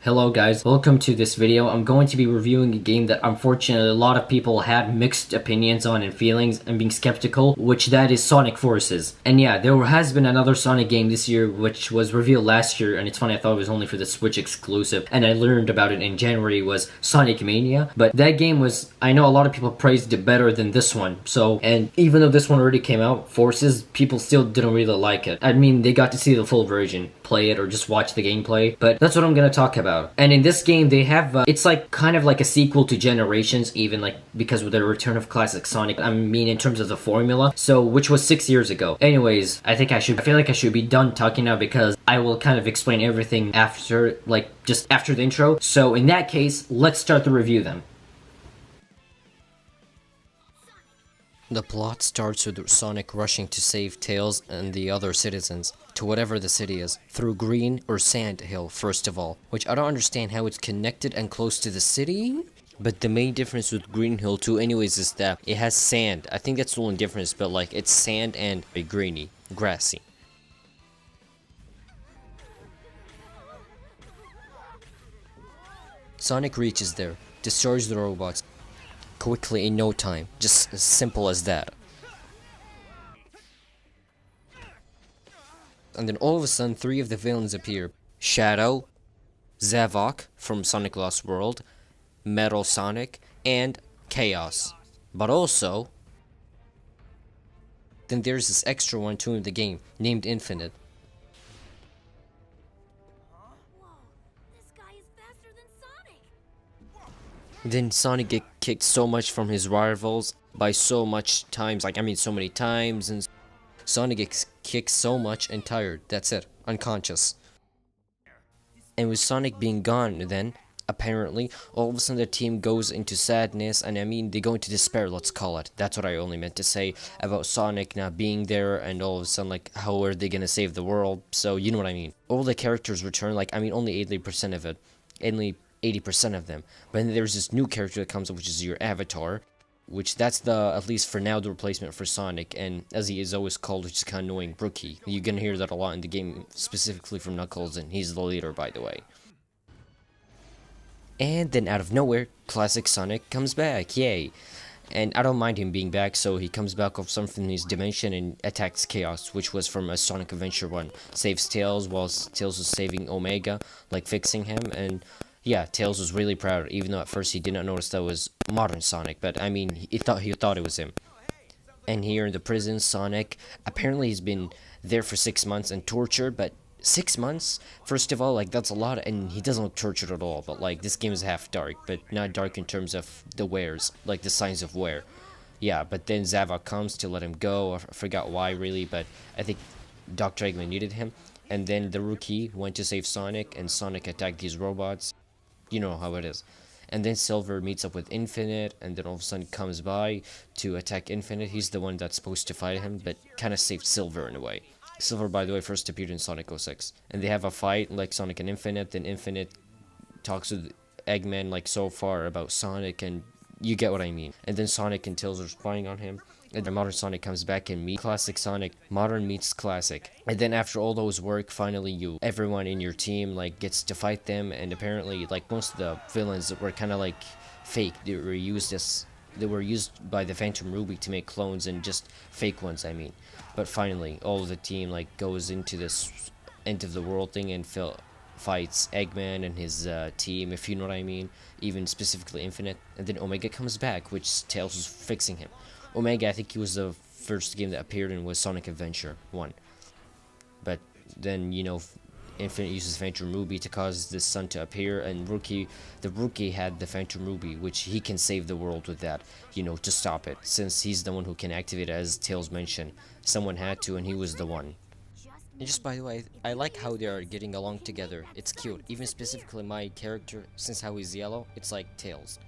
Hello guys, welcome to this video. I'm going to be reviewing a game that unfortunately a lot of people had mixed opinions on and feelings and being skeptical, which that is Sonic Forces. And yeah, there has been another Sonic game this year which was revealed last year, and it's funny, I thought it was only for the Switch exclusive, and I learned about it in January, was Sonic Mania. But that game was, I know a lot of people praised it better than this one. So, and even though this one already came out, Forces, people still didn't really like it. I mean, they got to see the full version, play it, or just watch the gameplay, but that's what I'm gonna talk about. And in this game, they have, it's like kind of like a sequel to Generations, even like because of the return of classic Sonic. I mean, in terms of the formula, so which was 6 years ago. Anyways, I feel like I should be done talking now because I will kind of explain everything after, like, just after the intro. So in that case, let's start the review then. The plot starts with Sonic rushing to save Tails and the other citizens, to whatever the city is, through Green or Sand Hill first of all, which I don't understand how it's connected and close to the city. But the main difference with Green Hill too anyways is that it has sand. I think that's the only difference, but like it's sand and greeny, grassy. Sonic reaches there, destroys the robots quickly in no time, just as simple as that. And then all of a sudden 3 of the villains appear: Shadow, Zavok from Sonic Lost World, Metal Sonic, and Chaos. But also, then there's this extra one too in the game, named Infinite. Then Sonic get kicked so much from his rivals by so much times, so many times, and Sonic gets kicked so much and tired, that's it, unconscious. And with Sonic being gone then, apparently, all of a sudden the team goes into sadness, and they go into despair, let's call it. That's what I only meant to say about Sonic not being there, and all of a sudden, like, how are they gonna save the world? So, you know what I mean. All the characters return, only 80% of it. Only 80% of them. But then there's this new character that comes up, which is your avatar, which that's the, at least for now, the replacement for Sonic, and as he is always called, which is kind of annoying, Brookie. You're gonna hear that a lot in the game, specifically from Knuckles, and he's the leader, by the way. And then out of nowhere, classic Sonic comes back, yay! And I don't mind him being back, so he comes back of something in his dimension and attacks Chaos, which was from a Sonic Adventure 1. Saves Tails while Tails was saving Omega, like fixing him, and yeah, Tails was really proud, even though at first he did not notice that was modern Sonic, but I mean, he thought it was him. And here in the prison, Sonic, apparently he's been there for 6 months and tortured, but 6 months? First of all, like, that's a lot, and he doesn't look tortured at all, but like, this game is half dark, but not dark in terms of the wears, like the signs of wear. Yeah, but then Zavok comes to let him go. I forgot why really, but I think Dr. Eggman needed him. And then the Rookie went to save Sonic, and Sonic attacked these robots. You know how it is. And then Silver meets up with Infinite, and then all of a sudden comes by to attack Infinite. He's the one that's supposed to fight him, but kind of saved Silver in a way. Silver, by the way, first appeared in Sonic 06. And they have a fight, like Sonic and Infinite. Then Infinite talks with Eggman, like, so far about Sonic, and you get what I mean. And then Sonic and Tails are spying on him. And then modern Sonic comes back and meets classic Sonic. Modern meets classic. And then after all those work, finally everyone in your team, like, gets to fight them. And apparently, like, most of the villains were kind of like fake. They were used by the Phantom Ruby to make clones, and just fake ones, I mean. But finally, all of the team, like, goes into this end of the world thing and fights Eggman and his team, if you know what I mean. Even specifically Infinite. And then Omega comes back, which Tails was fixing him. Omega, I think he was the first game that appeared in was Sonic Adventure 1. But then, Infinite uses Phantom Ruby to cause the sun to appear, and the Rookie had the Phantom Ruby, which he can save the world with that, to stop it, since he's the one who can activate it, as Tails mentioned. Someone had to, and he was the one. And just by the way, I like how they are getting along together. It's cute. Even specifically my character, since how he's yellow, it's like Tails.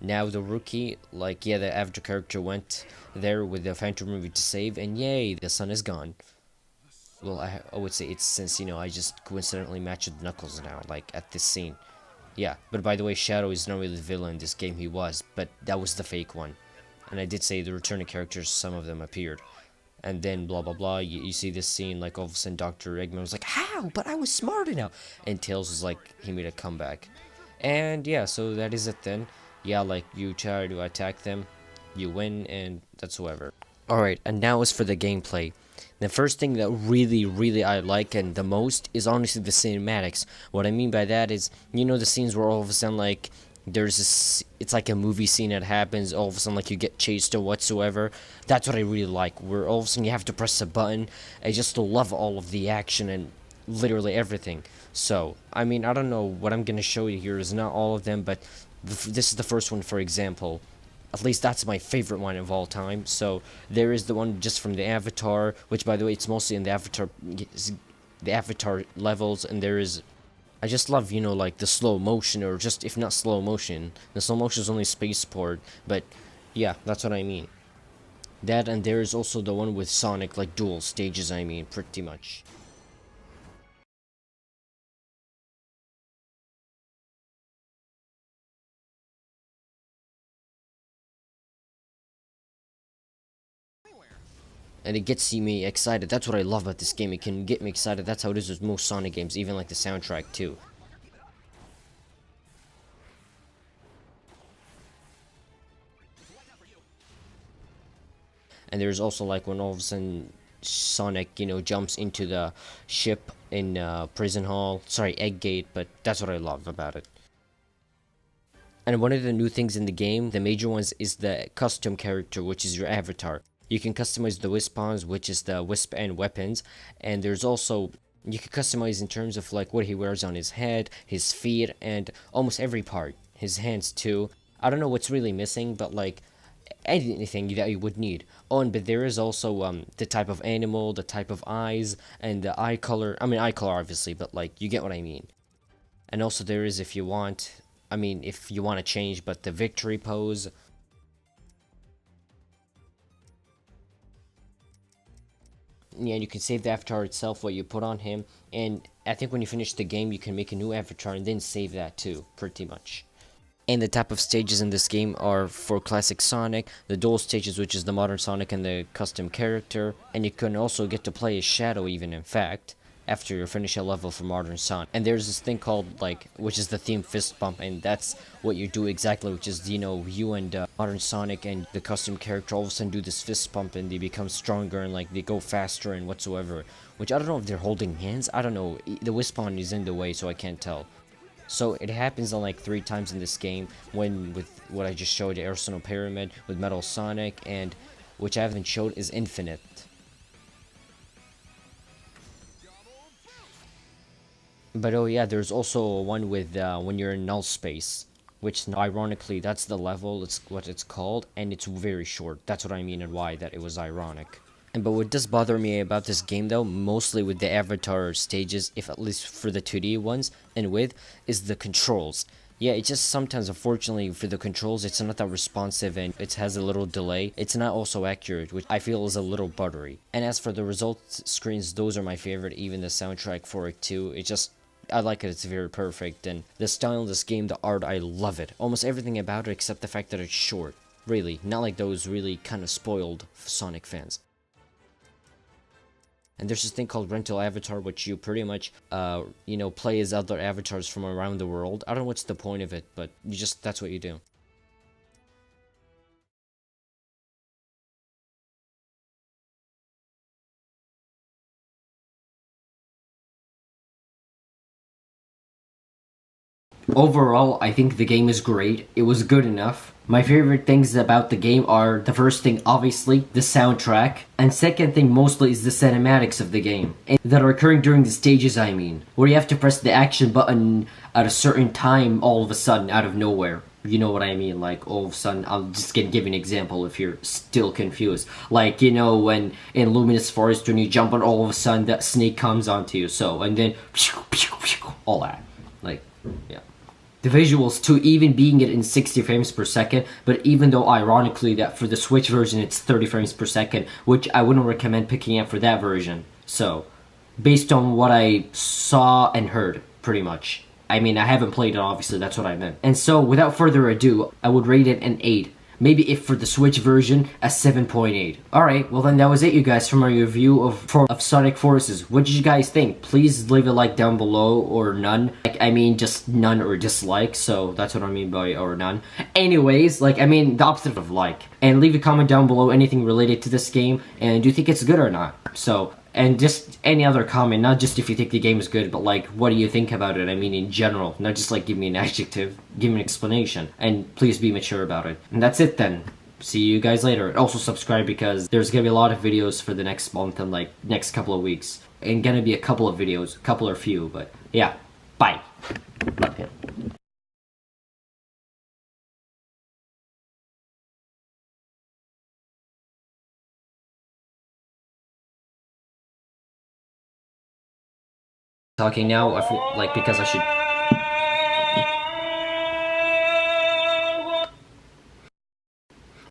Now the Rookie, the avatar character went there with the Phantom Ruby to save, and yay, the sun is gone. Well, I would say it's since, I just coincidentally matched Knuckles now, like, at this scene. Yeah, but by the way, Shadow is not really the villain in this game, he was, but that was the fake one. And I did say the returning characters, some of them appeared. And then blah blah blah. You see this scene, like all of a sudden Dr. Eggman was like, "How? But I was smart enough." And Tails was like, he made a comeback. And yeah, so that is it then. Yeah, like you try to attack them, you win, and that's whoever. Alright, and now as for the gameplay. The first thing that really I like and the most is honestly the cinematics. What I mean by that is, you know, the scenes where all of a sudden, like, there's this, it's like a movie scene that happens, all of a sudden, like, you get chased or whatsoever. That's what I really like, where all of a sudden you have to press a button. I just love all of the action and literally everything. So, I mean, I don't know, what I'm gonna show you here is not all of them, but this is the first one, for example. At least that's my favorite one of all time. So there is the one just from the Avatar, which by the way, it's mostly in the Avatar levels, and there is, I just love, you know, like the slow motion, or just if not slow motion, the slow motion is only spaceport, but yeah, that's what I mean. That, and there is also the one with Sonic, like dual stages, I mean, pretty much. And it gets me excited. That's what I love about this game. It can get me excited. That's how it is with most Sonic games, even like the soundtrack too. And there's also like when all of a sudden Sonic, you know, jumps into the ship in Prison Hall. Sorry, Egg Gate, but that's what I love about it. And one of the new things in the game, the major ones, is the custom character, which is your avatar. You can customize the Wispons, which is the Wisp and weapons, and there's also, you can customize in terms of like what he wears on his head, his feet, and almost every part. His hands too. I don't know what's really missing, but like anything that you would need. Oh, and but there is also the type of animal, the type of eyes, and the eye color. I mean eye color obviously, but like you get what I mean. And also there is, if you want, I mean if you want to change, but the victory pose. Yeah, and you can save the avatar itself, what you put on him, and I think when you finish the game, you can make a new avatar and then save that too, pretty much. And the type of stages in this game are for classic Sonic, the dual stages, which is the modern Sonic and the custom character, and you can also get to play as Shadow even, in fact, after you finish a level for modern Sonic. And there's this thing called, like, which is the theme fist bump, and that's what you do exactly, which is, you know, you and modern Sonic and the custom character all of a sudden do this fist bump, and they become stronger, and like they go faster and whatsoever. Which I don't know if they're holding hands, I don't know, the Wispon is in the way, so I can't tell. So it happens on like 3 times in this game, when with what I just showed, the Arsenal Pyramid, with Metal Sonic, and which I haven't showed is Infinite. But oh yeah, there's also one with when you're in null space, which ironically that's the level, it's what it's called, and it's very short. That's what I mean and why that it was ironic. And but what does bother me about this game though, mostly with the Avatar stages, if at least for the 2D ones, and with, is the controls. Yeah, it just sometimes, unfortunately, for the controls, it's not that responsive and it has a little delay. It's not also accurate, which I feel is a little buttery. And as for the results screens, those are my favorite, even the soundtrack for it too. It just, I like it, it's very perfect. And the style of this game, the art, I love it. Almost everything about it except the fact that it's short. Really, not like those really kind of spoiled Sonic fans. And there's this thing called rental avatar, which you pretty much, you know, play as other avatars from around the world. I don't know what's the point of it, but you just, that's what you do. Overall, I think the game is great. It was good enough. My favorite things about the game are, the first thing, obviously, the soundtrack. And second thing, mostly, is the cinematics of the game. And that are occurring during the stages, I mean. Where you have to press the action button at a certain time all of a sudden, out of nowhere. You know what I mean? Like, all of a sudden, I'll just give you an example if you're still confused. Like, you know, when in Luminous Forest, when you jump and all of a sudden that snake comes onto you. So, and then, all that. Like, yeah. The visuals too, even being it in 60 frames per second, but even though ironically that for the Switch version it's 30 frames per second, which I wouldn't recommend picking up for that version. So, based on what I saw and heard, pretty much. I mean, I haven't played it, obviously, that's what I meant. And so, without further ado, I would rate it an 8. Maybe if for the Switch version, a 7.8. Alright, well then that was it, you guys, for my review of Sonic Forces. What did you guys think? Please leave a like down below, or none. Like, I mean, just none or dislike, so that's what I mean by or none. Anyways, like, I mean, the opposite of like. And leave a comment down below, anything related to this game, and do you think it's good or not? So, and just any other comment, not just if you think the game is good, but like, what do you think about it? I mean, in general, not just like give me an adjective, give me an explanation, and please be mature about it. And that's it then. See you guys later. And also subscribe, because there's gonna be a lot of videos for the next month and like next couple of weeks. And gonna be a couple of videos, a couple or few, but yeah. Bye. Okay. Talking now, I feel like, because I should